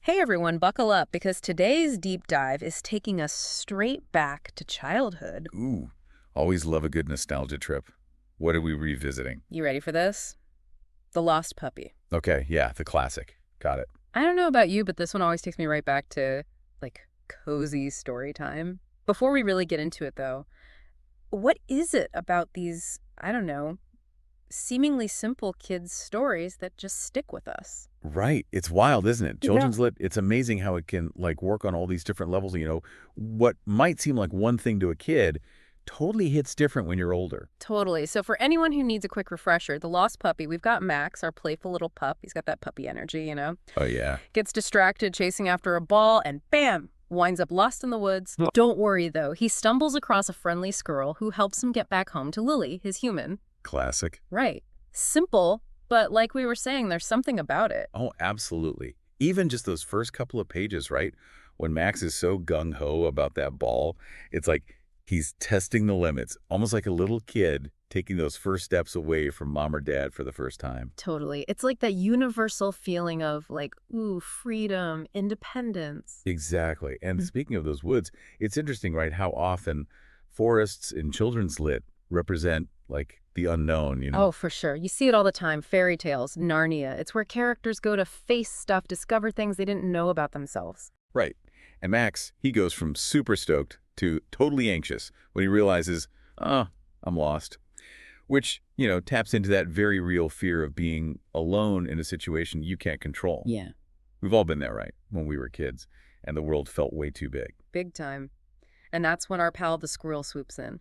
Hey everyone, buckle up because today's deep dive is taking us straight back to childhood. Ooh, always love a good nostalgia trip. What are we revisiting? You ready for this? The Lost Puppy. Okay, yeah, the classic. Got it. I don't know about you, but this one always takes me right back to, cozy story time. Before we really get into it, though, what is it about these, I don't know, seemingly simple kids' stories that just stick with us? Right. It's wild, isn't it? Yeah. Children's lit, it's amazing how it can work on all these different levels. What might seem like one thing to a kid totally hits different when you're older. Totally. So for anyone who needs a quick refresher, The Lost Puppy, we've got Max, our playful little pup. He's got that puppy energy. Oh, yeah. Gets distracted chasing after a ball, and bam, winds up lost in the woods. Don't worry, though. He stumbles across a friendly squirrel who helps him get back home to Lily, his human. Classic. Right. Simple, but like we were saying, there's something about it. Oh, absolutely. Even just those first couple of pages, right? When Max is so gung-ho about that ball, it's like he's testing the limits, almost like a little kid taking those first steps away from mom or dad for the first time. Totally. It's like that universal feeling of ooh, freedom, independence. Exactly. And speaking of those woods, it's interesting, right, how often forests in children's lit represent the unknown. Oh, for sure. You see it all the time. Fairy tales, Narnia. It's where characters go to face stuff, discover things they didn't know about themselves. Right. And Max, he goes from super stoked to totally anxious when he realizes, oh, I'm lost. Which, taps into that very real fear of being alone in a situation you can't control. Yeah. We've all been there, right, when we were kids, and the world felt way too big. Big time. And that's when our pal the squirrel swoops in.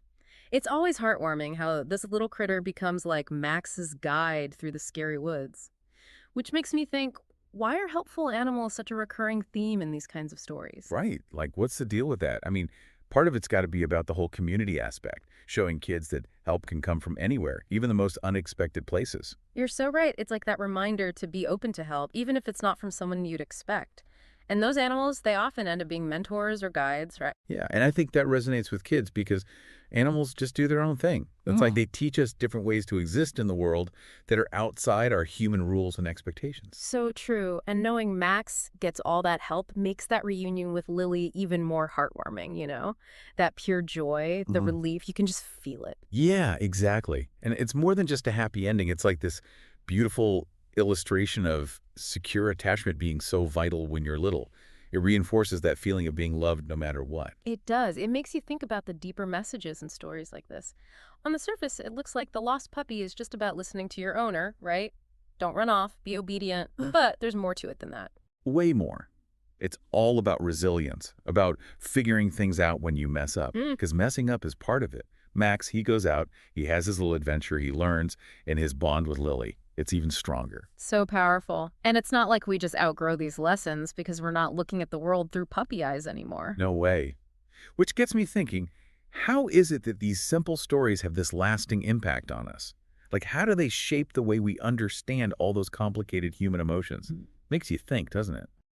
It's always heartwarming how this little critter becomes like Max's guide through the scary woods. Which makes me think, why are helpful animals such a recurring theme in these kinds of stories? Right. What's the deal with that? I mean, part of it's got to be about the whole community aspect, showing kids that help can come from anywhere, even the most unexpected places. You're so right. It's like that reminder to be open to help, even if it's not from someone you'd expect. And those animals, they often end up being mentors or guides, right? Yeah, and I think that resonates with kids because animals just do their own thing. It's like they teach us different ways to exist in the world that are outside our human rules and expectations. So true. And knowing Max gets all that help makes that reunion with Lily even more heartwarming. That pure joy, the relief, you can just feel it. Yeah, exactly. And it's more than just a happy ending. It's like this beautiful illustration of secure attachment being so vital when you're little. It reinforces that feeling of being loved no matter what. It does. It makes you think about the deeper messages in stories like this. On the surface, it looks like The Lost Puppy is just about listening to your owner, right? Don't run off, be obedient. But there's more to it than that. Way more. It's all about resilience, about figuring things out when you mess up, because messing up is part of it. Max, he goes out, he has his little adventure, he learns, and his bond with Lily, it's even stronger. So powerful. And it's not like we just outgrow these lessons because we're not looking at the world through puppy eyes anymore. No way. Which gets me thinking, how is it that these simple stories have this lasting impact on us? How do they shape the way we understand all those complicated human emotions? Makes you think, doesn't it?